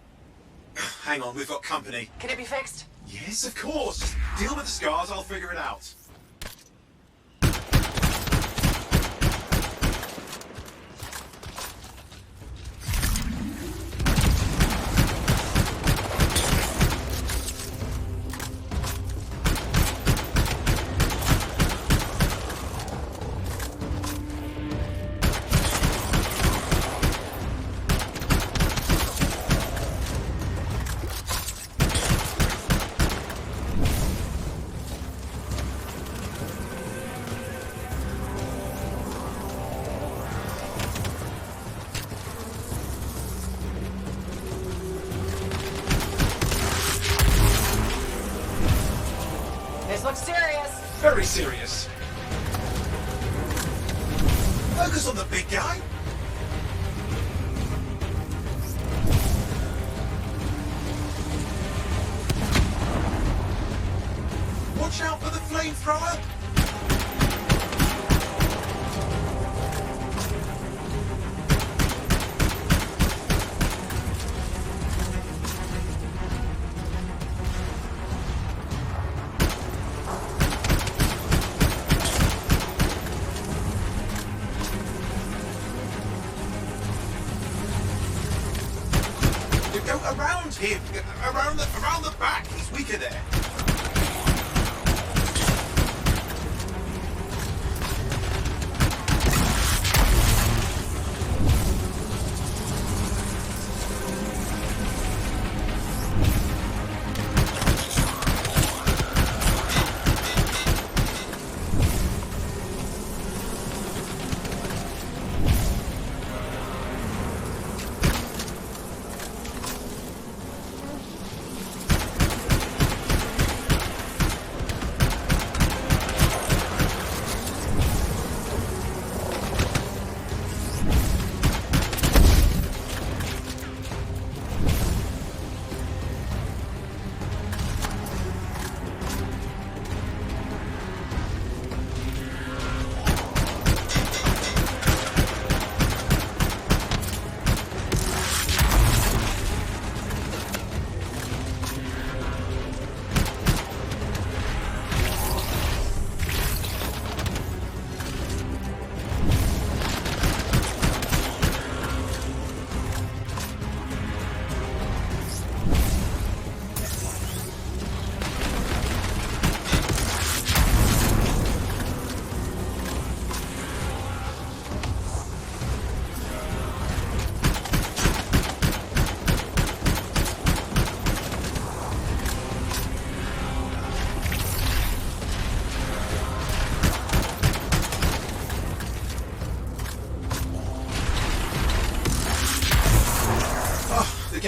Hang on, we've got company.
Can it be fixed?
Yes, of course. Just deal with the scars, I'll figure it out.
This looks serious.
Very serious. Focus on the big guy. Watch out for the flamethrower. Go around him, around the back. He's weaker there.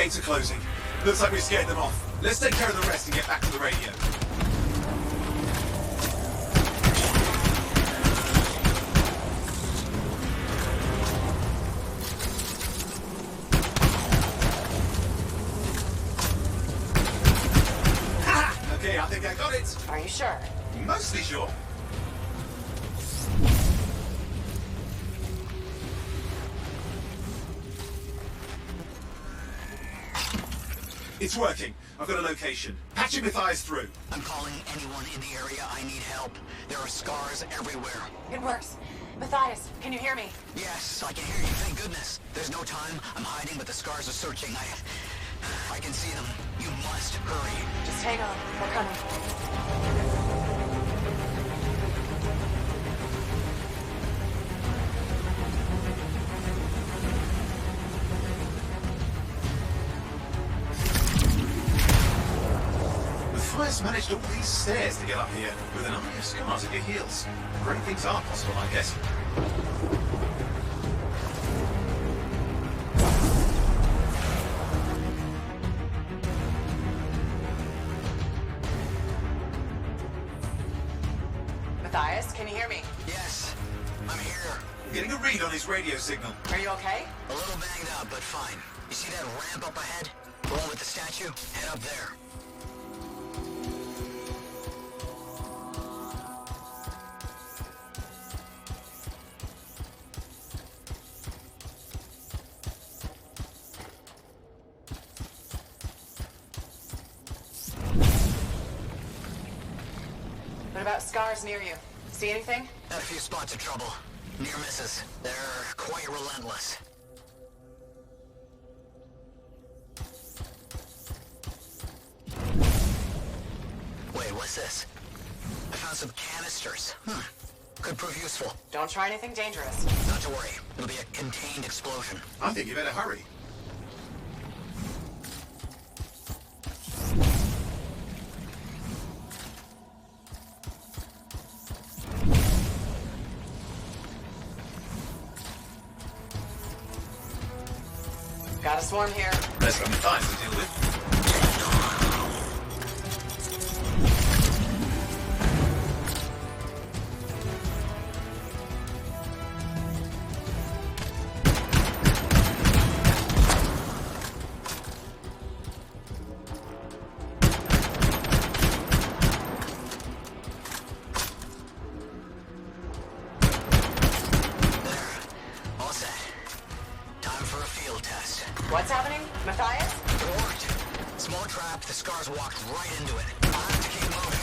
gates are closing. Looks like we scared them off. Let's take care of the rest and get back to the radio. Ha! Okay, I think I got it.
Are you sure?
Mostly sure. It's working. I've got a location. Patching Matthias through.
I'm calling anyone in the area. I need help. There are scars everywhere.
It works. Matthias, can you hear me?
Yes, I can hear you. Thank goodness. There's no time. I'm hiding, but the scars are searching. I can see them. You must hurry.
Just hang on. We're coming.
Matthias managed all these stairs to get up here with an army of scars at your heels. Great things are possible, I guess.
Matthias, can you hear me?
Yes, I'm here.
I'm getting a read on his radio signal.
Are you okay?
A little banged up, but fine. You see that ramp up ahead? The one with the statue? Head up there.
What about scars near you? See anything?
Had a few spots of trouble. Near misses. They're quite relentless. Wait, what's this? I found some canisters. Could prove useful.
Don't try anything dangerous.
Not to worry. It'll be a contained explosion.
I think you better hurry.
Got a swarm here.
There's some time to deal with.
All set. Time for a field test.
What's happening? Matthias?
It worked. Small trap, the scars walked right into it. I'll have to keep moving.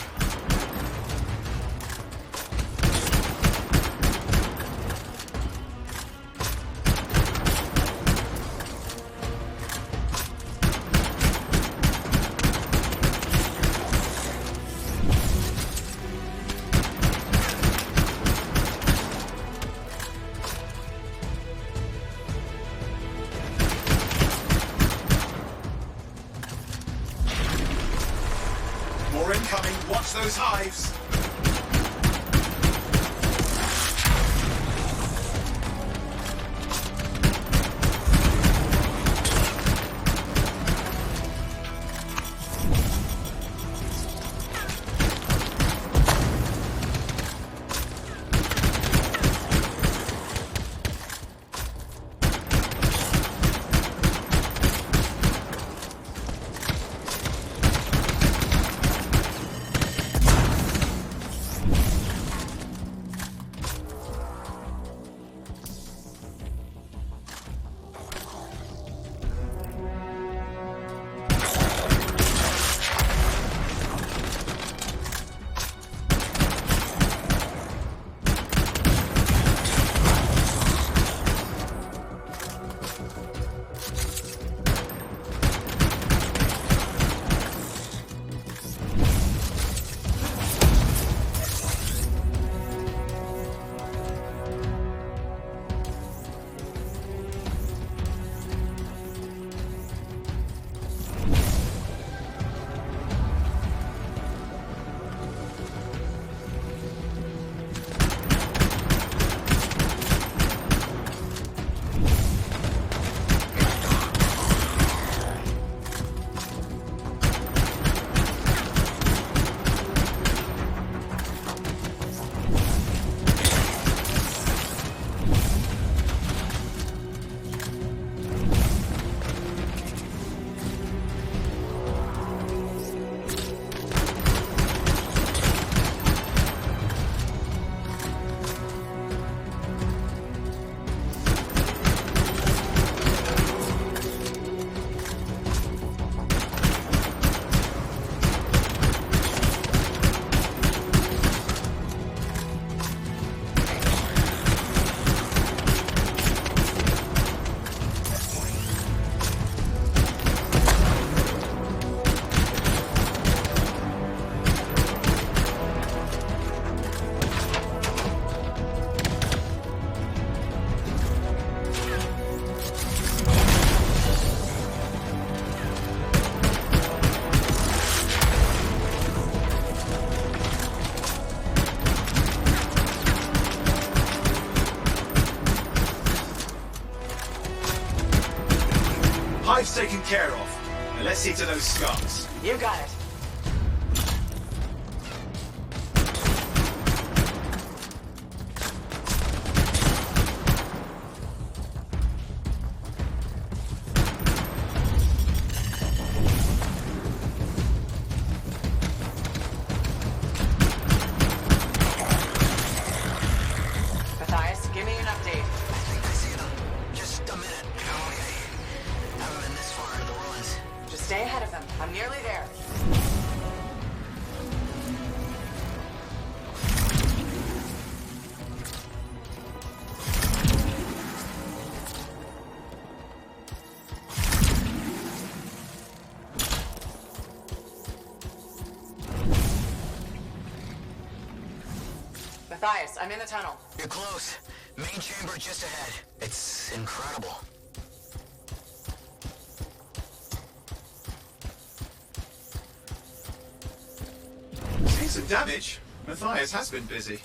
More incoming. Watch those hives. care of. Now let's see to those scars.
You got it. Matthias, give me an update.
I think I see them. Just a minute. Haven't been this far into the ruins.
Just stay ahead of them. I'm nearly there. Matthias, I'm in the tunnel.
You're close. Main chamber just ahead. It's incredible.
Seen some damage. Matthias has been busy.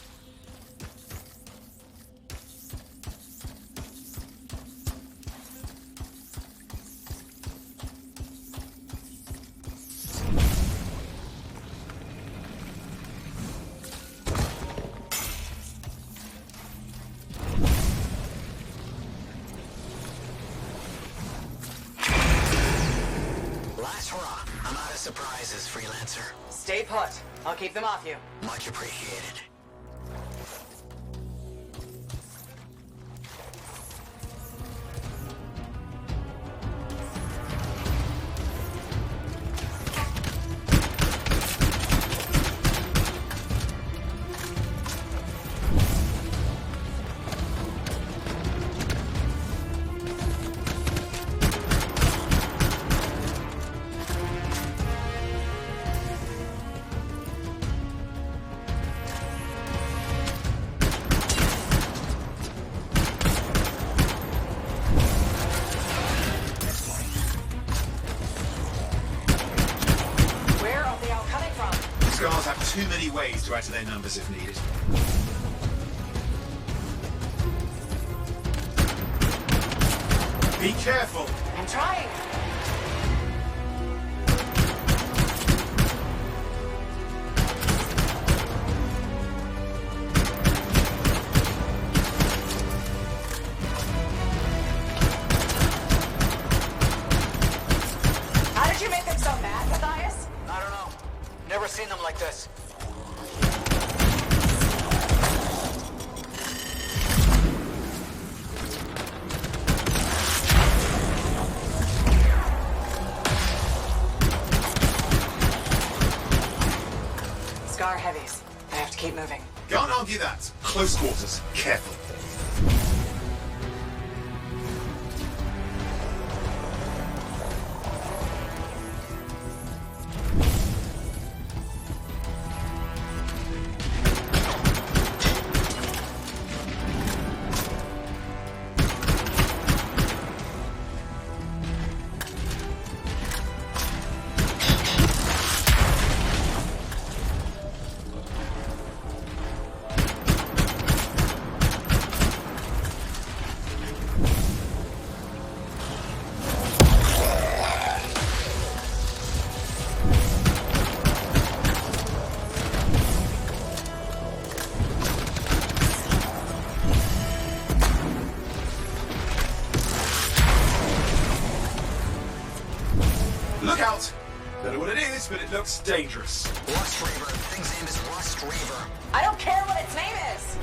Last hurrah. I'm out of surprises, freelancer.
Stay put. I'll keep them off you.
Much appreciated.
Where are they all coming from?
Scars have too many ways to add to their numbers if needed. Be careful.
I'm trying. How did you make them so mad, Matthias?
I don't know. Never seen them like this.
Scar heavies. I have to keep moving.
Can't argue that. Close quarters. Careful. Look out! Don't know what it is, but it looks dangerous.
Rust Reaver. The thing's name is Rust Reaver.
I don't care what its name is!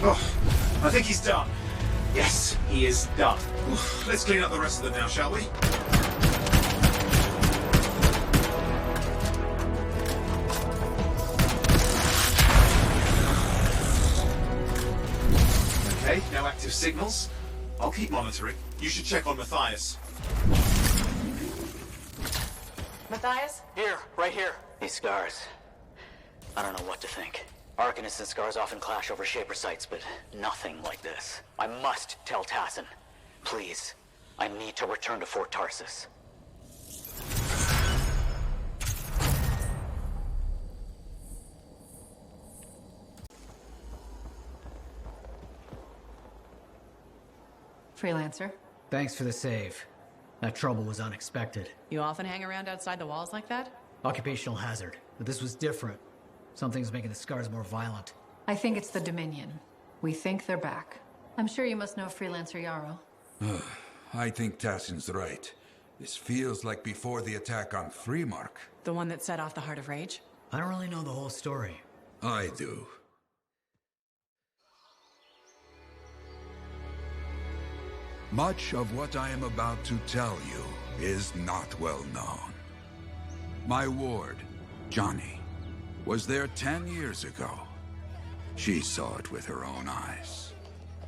Oh, I think he's done. Yes, he is done. Let's clean up the rest of them now, shall we? Okay, no active signals. I'll keep monitoring. You should check on Matthias.
Matthias?
Here, right here. These scars. I don't know what to think. Arcanists and scars often clash over Shaper sites, but nothing like this. I must tell Tassin. Please, I need to return to Fort Tarsus.
Freelancer.
Thanks for the save. That trouble was unexpected.
You often hang around outside the walls like that?
Occupational hazard, but this was different. Something's making the scars more violent.
I think it's the Dominion. We think they're back. I'm sure you must know Freelancer Yarrow.
I think Tassin's right. This feels like before the attack on Freemark.
The one that set off the Heart of Rage?
I don't really know the whole story.
I do. Much of what I am about to tell you is not well known. My ward, Johnny, was there 10 years ago. She saw it with her own eyes.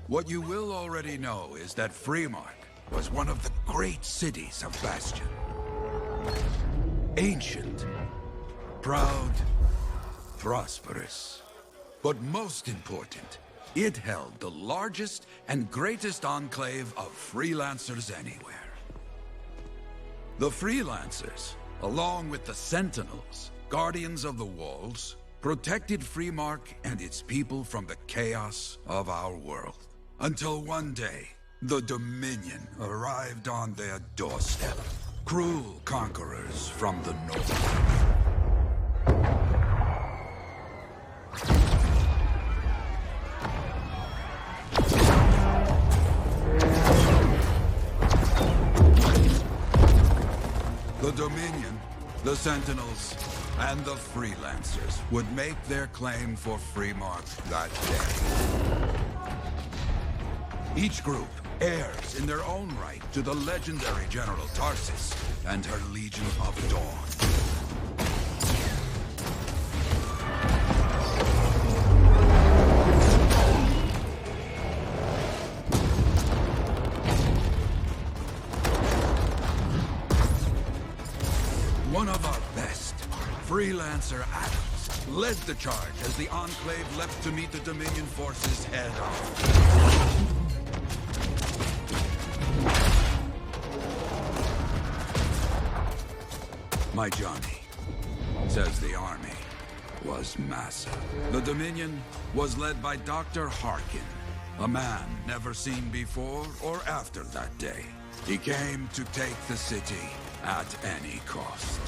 What you will already know is that Freemark was one of the great cities of Bastion. Ancient, proud, prosperous. But most important, it held the largest and greatest enclave of freelancers anywhere. The freelancers, along with the Sentinels, guardians of the walls, protected Freemark and its people from the chaos of our world. Until one day, the Dominion arrived on their doorstep. Cruel conquerors from the north. The Dominion, the Sentinels, and the Freelancers would make their claim for Freemark that day. Each group heirs in their own right to the legendary General Tarsus and her Legion of Dawn. One of our best, Freelancer Adams, led the charge as the Enclave leapt to meet the Dominion forces head-on. My Johnny says the army was massive. The Dominion was led by Dr. Harkin, a man never seen before or after that day. He came to take the city at any cost.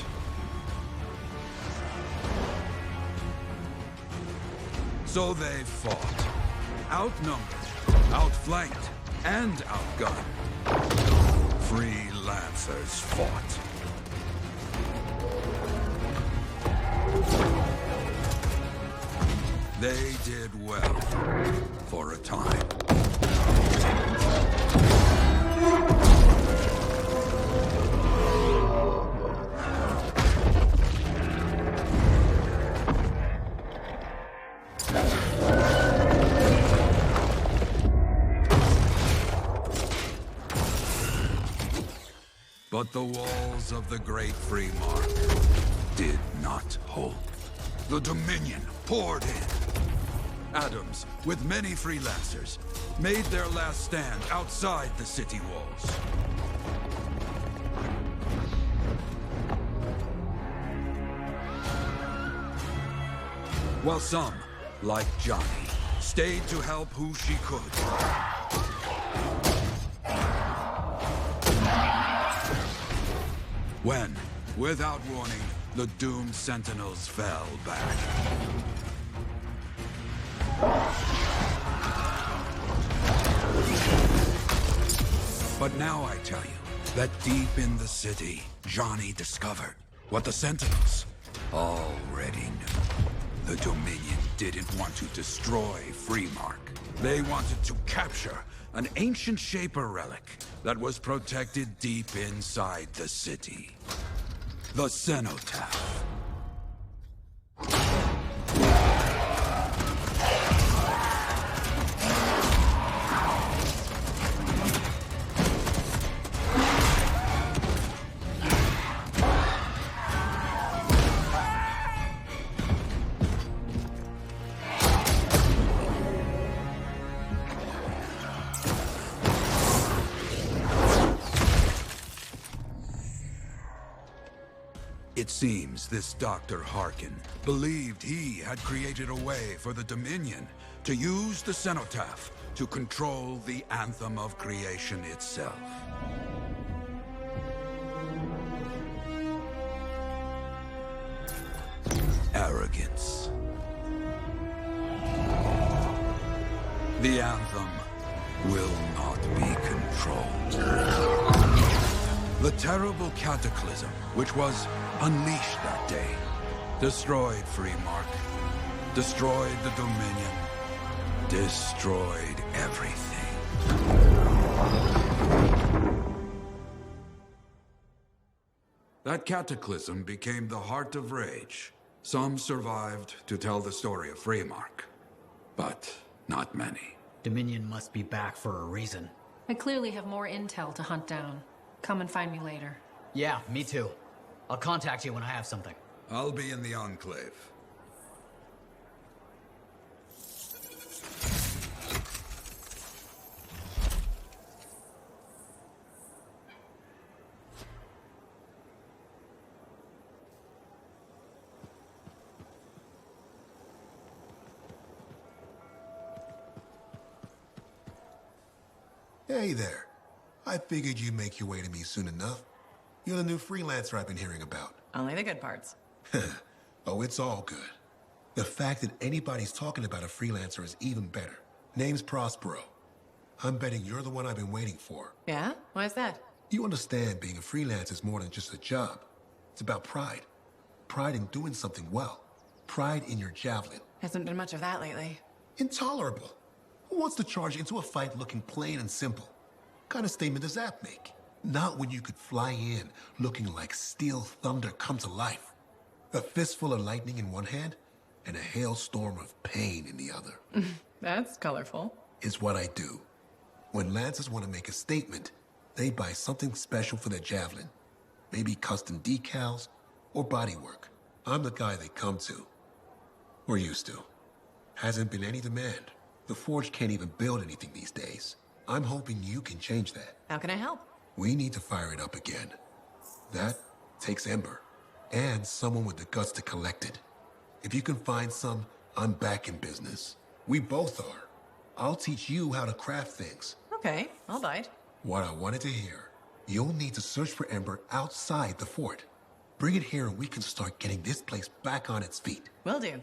So they fought. Outnumbered, outflanked, and outgunned. Freelancers fought. They did well for a time. But the walls of the Great Freemark did not hold. The Dominion poured in. Adams, with many freelancers, made their last stand outside the city walls. While some, like Johnny, stayed to help who she could. When, without warning, the doomed Sentinels fell back. But now I tell you that deep in the city, Johnny discovered what the Sentinels already knew. The Dominion didn't want to destroy Freemark. They wanted to capture an ancient Shaper relic that was protected deep inside the city. The Cenotaph. It seems this Dr. Harkin believed he had created a way for the Dominion to use the Cenotaph to control the Anthem of creation itself. Arrogance. The Anthem will not be controlled. The terrible cataclysm, which was unleashed that day, destroyed Freemark, destroyed the Dominion, destroyed everything. That cataclysm became the heart of Rage. Some survived to tell the story of Freemark, but not many.
Dominion must be back for a reason.
I clearly have more intel to hunt down. Come and find me later.
Yeah, me too. I'll contact you when I have something.
I'll be in the Enclave.
Hey there. I figured you'd make your way to me soon enough. You're the new freelancer I've been hearing about.
Only the good parts.
Oh, it's all good. The fact that anybody's talking about a freelancer is even better. Name's Prospero. I'm betting you're the one I've been waiting for.
Yeah? Why's that?
You understand being a freelancer is more than just a job. It's about pride. Pride in doing something well. Pride in your javelin.
Hasn't been much of that lately.
Intolerable. Who wants to charge into a fight looking plain and simple? What kind of statement does that make? Not when you could fly in looking like steel thunder come to life. A fistful of lightning in one hand and a hailstorm of pain in the other.
That's colorful.
Is what I do. When Lancers want to make a statement, they buy something special for their javelin. Maybe custom decals or bodywork. I'm the guy they come to. Or used to. Hasn't been any demand. The Forge can't even build anything these days. I'm hoping you can change that.
How can I help?
We need to fire it up again. That takes Ember. And someone with the guts to collect it. If you can find some, I'm back in business. We both are. I'll teach you how to craft things.
Okay, I'll bite.
What I wanted to hear. You'll need to search for Ember outside the fort. Bring it here and we can start getting this place back on its feet.
Will do.